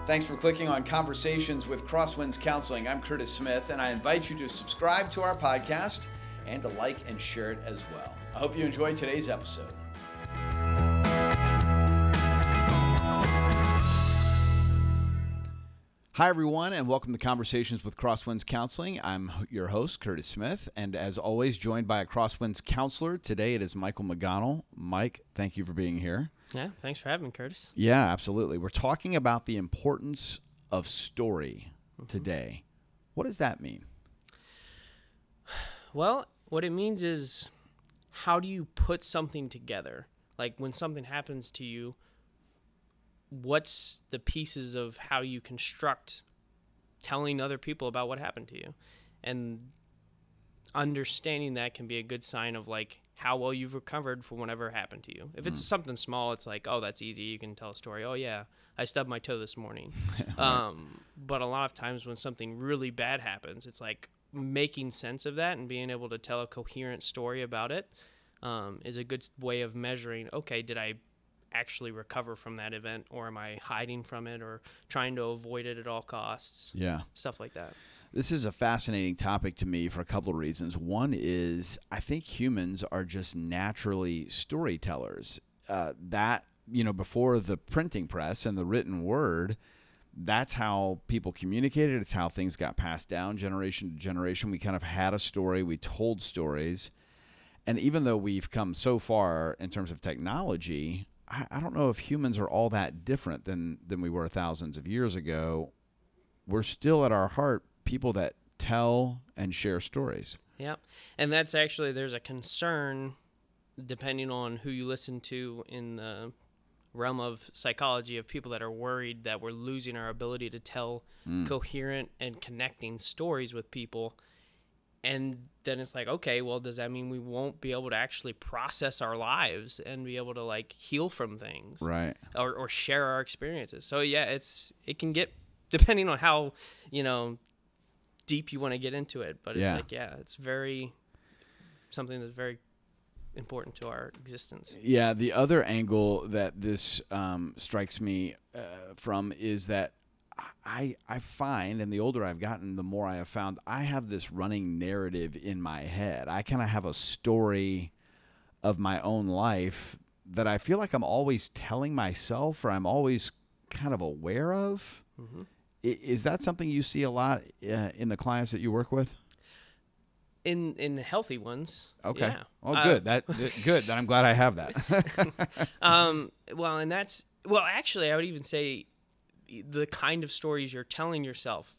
Thanks for clicking on Conversations with Crosswinds Counseling. I'm Curtis Smith, and I invite you to subscribe to our podcast and to like and share it as well. I hope you enjoyed today's episode. Hi, everyone, and welcome to Conversations with Crosswinds Counseling. I'm your host, Curtis Smith, and as always, joined by a Crosswinds counselor. Today, it is Michael Megonnell. Mike, thank you for being here. Yeah, thanks for having me, Curtis. Yeah, absolutely. We're talking about the importance of story today. What does that mean? Well, what it means is, how do you put something together? Like, when something happens to you, what's the pieces of how you construct telling other people about what happened to you? And understanding that can be a good sign of, like, how well you've recovered from whatever happened to you. If it's something small, it's like, oh, that's easy. You can tell a story. Oh, yeah, I stubbed my toe this morning. Right. But a lot of times when something really bad happens, it's like making sense of that and being able to tell a coherent story about it is a good way of measuring, okay, did I actually recover from that event, or am I hiding from it or trying to avoid it at all costs? Yeah. Stuff like that. This is a fascinating topic to me for a couple of reasons. One is I think humans are just naturally storytellers. Before the printing press and the written word, that's how people communicated. It's how things got passed down generation to generation. We kind of had a story. We told stories. And even though we've come so far in terms of technology, I don't know if humans are all that different than we were thousands of years ago. We're still at our heart people that tell and share stories. Yeah. And that's actually, there's a concern, depending on who you listen to in the realm of psychology, of people that are worried that we're losing our ability to tell coherent and connecting stories with people. And then it's like, okay, well, does that mean we won't be able to actually process our lives and be able to, like, heal from things? Right. Or share our experiences. So yeah, it can get, depending on how, deep you want to get into it, but it's it's very something that's very important to our existence. Yeah, the other angle that this strikes me from is that I find, and the older I've gotten, the more I have found, I have this running narrative in my head. I kind of have a story of my own life that I feel like I'm always telling myself, or I'm always kind of aware of. Mm-hmm. Is that something you see a lot in the clients that you work with? In healthy ones. Okay. Yeah. Oh, good. Good. Then I'm glad I have that. Actually, I would even say the kind of stories you're telling yourself,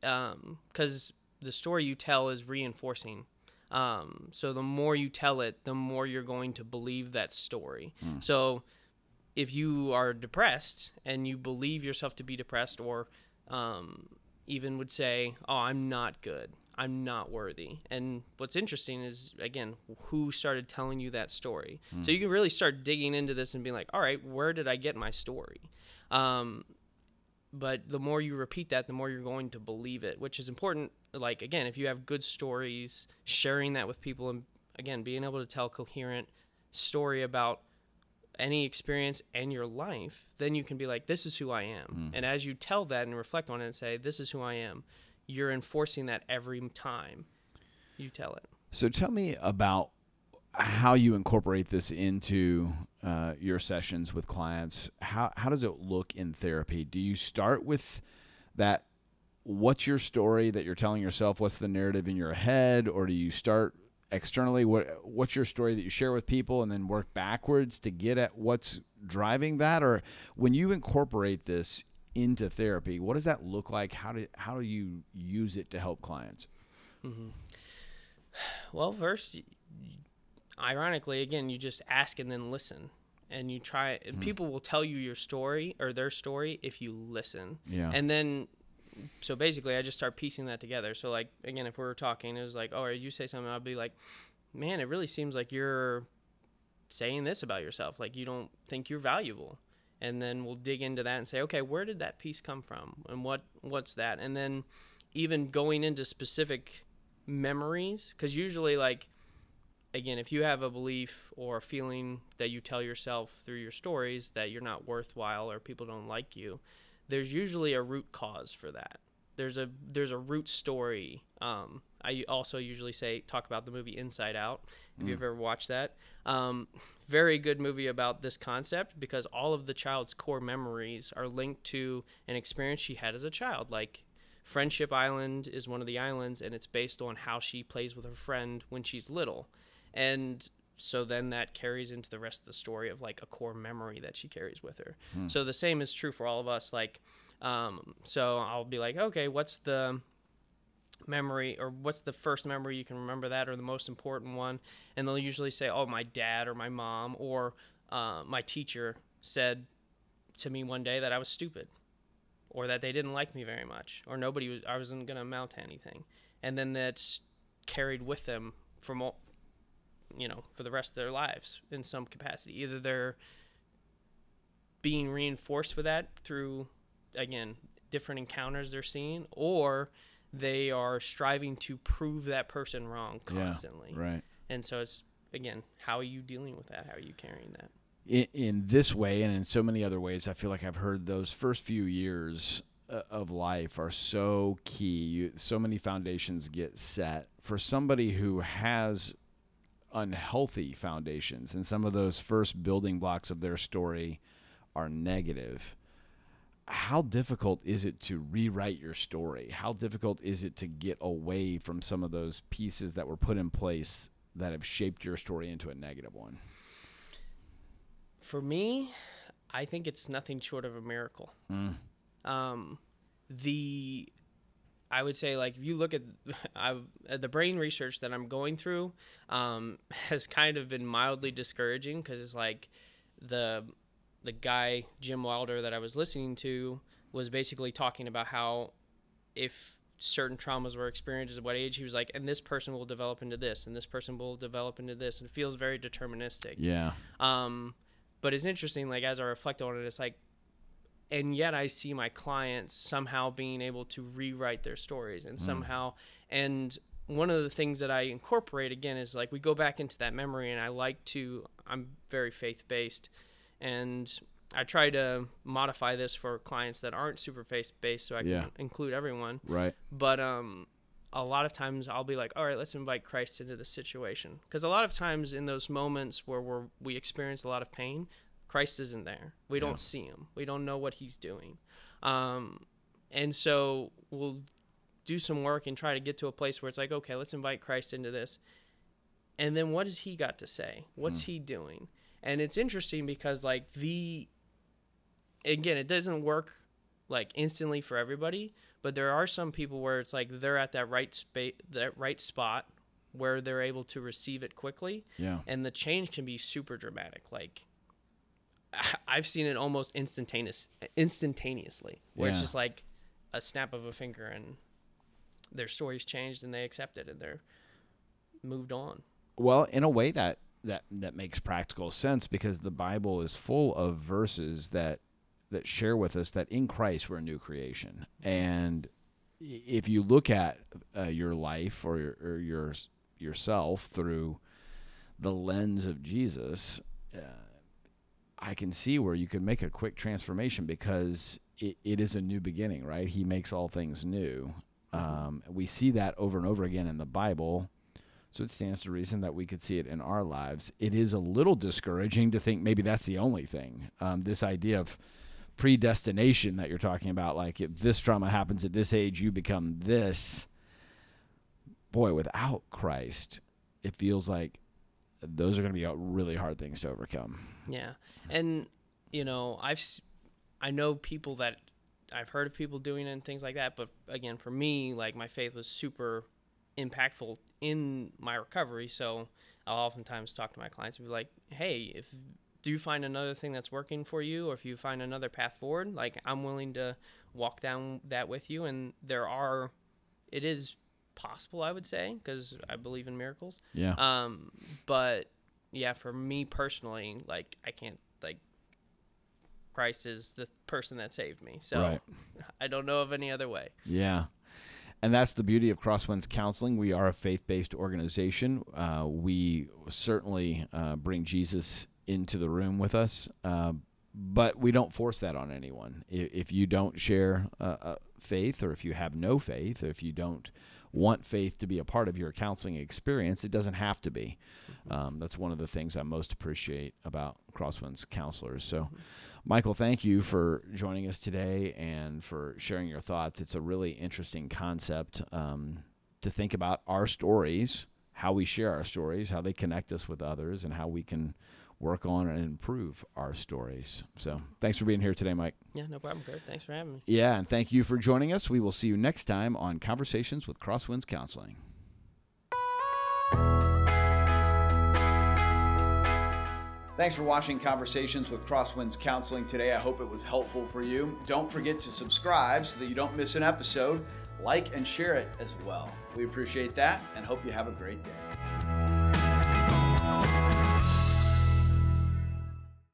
because the story you tell is reinforcing. So the more you tell it, the more you're going to believe that story. So if you are depressed and you believe yourself to be depressed, or even would say, oh, I'm not good, I'm not worthy. And what's interesting is, again, who started telling you that story? So you can really start digging into this and being like, all right, where did I get my story? But the more you repeat that, the more you're going to believe it, which is important. Like, again, if you have good stories, sharing that with people, and, again, being able to tell a coherent story about any experience and your life, then you can be like, this is who I am. And as you tell that and reflect on it and say, this is who I am, you're enforcing that every time you tell it. So tell me about how you incorporate this into your sessions with clients. How does it look in therapy? Do you start with that, what's your story that you're telling yourself? What's the narrative in your head? Or do you start externally? What's your story that you share with people, and then work backwards to get at what's driving that? Or when you incorporate this into therapy, what does that look like? How do you use it to help clients? Mm-hmm. Well, first, ironically, again, you just ask and then listen, and you try. And people will tell you your story or their story if you listen. Yeah. And then, so basically, I just start piecing that together. So, like, again, if we were talking, it was like, oh, you say something, I'll be like, man, it really seems like you're saying this about yourself. Like, you don't think you're valuable. And then we'll dig into that and say, okay, where did that piece come from? And what's that? And then even going into specific memories, because usually, like, again, if you have a belief or a feeling that you tell yourself through your stories that you're not worthwhile or people don't like you, there's usually a root cause for that. There's a root story. I also usually talk about the movie Inside Out, if you've ever watched that. Very good movie about this concept, because all of the child's core memories are linked to an experience she had as a child. Like Friendship Island is one of the islands, and it's based on how she plays with her friend when she's little. And so then that carries into the rest of the story of like a core memory that she carries with her. So the same is true for all of us. Like, so I'll be like, okay, what's the memory, or what's the first memory you can remember that, or the most important one? And they'll usually say, oh, my dad or my mom or my teacher said to me one day that I was stupid, or that they didn't like me very much, or I wasn't going to amount to anything. And then that's carried with them for the rest of their lives in some capacity. Either they're being reinforced with that through, again, different encounters they're seeing, or they are striving to prove that person wrong constantly. Yeah, right. And so it's, again, how are you dealing with that? How are you carrying that? In this way, and in so many other ways, I feel like I've heard those first few years of life are so key. So many foundations get set. For somebody who has unhealthy foundations, and some of those first building blocks of their story are negative, how difficult is it to rewrite your story? How difficult is it to get away from some of those pieces that were put in place that have shaped your story into a negative one? For me, I think it's nothing short of a miracle. I would say, like, if you look at the brain research that I'm going through, has kind of been mildly discouraging, because it's like the guy, Jim Wilder, that I was listening to was basically talking about how if certain traumas were experienced at what age, he was like, and this person will develop into this, and this person will develop into this, and it feels very deterministic. Yeah. But it's interesting, like, as I reflect on it, it's like, and yet I see my clients somehow being able to rewrite their stories, and somehow, and one of the things that I incorporate, again, is like, we go back into that memory, and I'm very faith-based, and I try to modify this for clients that aren't super faith-based, so I can include everyone. Right. But a lot of times I'll be like, all right, let's invite Christ into the situation. Because a lot of times in those moments where we experience a lot of pain, Christ isn't there. We don't see him. We don't know what he's doing. And so we'll do some work and try to get to a place where it's like, okay, let's invite Christ into this. And then what has he got to say? What's he doing? And it's interesting because, like, again, it doesn't work like instantly for everybody, but there are some people where it's like they're at that right spot where they're able to receive it quickly. Yeah. And the change can be super dramatic. Like, I've seen it almost instantaneously, where it's just like a snap of a finger and their story's changed and they accept it and they're moved on. Well, in a way that makes practical sense, because the Bible is full of verses that share with us that in Christ we're a new creation. And if you look at your life or yourself through the lens of Jesus, I can see where you could make a quick transformation, because it is a new beginning, right? He makes all things new. We see that over and over again in the Bible, so it stands to reason that we could see it in our lives. It is a little discouraging to think maybe that's the only thing. This idea of predestination that you're talking about, like, if this trauma happens at this age, you become this. Boy, without Christ, it feels like those are going to be really hard things to overcome. Yeah. And, I know people that I've heard of people doing it and things like that. But again, for me, like, my faith was super impactful in my recovery. So I'll oftentimes talk to my clients and be like, hey, do you find another thing that's working for you, or if you find another path forward, like, I'm willing to walk down that with you. And it is possible, I would say, because I believe in miracles. Yeah. But yeah, for me personally, like, I can't, like, Christ is the person that saved me. So right. I don't know of any other way. Yeah. And that's the beauty of Crosswinds Counseling. We are a faith-based organization. We certainly bring Jesus into the room with us, but we don't force that on anyone. If you don't share faith, or if you have no faith, or if you don't want faith to be a part of your counseling experience, it doesn't have to be. That's one of the things I most appreciate about Crosswinds counselors. So, Michael, thank you for joining us today and for sharing your thoughts. It's a really interesting concept to think about our stories, how we share our stories, how they connect us with others, and how we can work on and improve our stories. So thanks for being here today, Mike. Yeah, no problem, Kurt. Thanks for having me. Yeah, and thank you for joining us. We will see you next time on Conversations with Crosswinds Counseling. Thanks for watching Conversations with Crosswinds Counseling today. I hope it was helpful for you. Don't forget to subscribe so that you don't miss an episode. Like and share it as well. We appreciate that and hope you have a great day.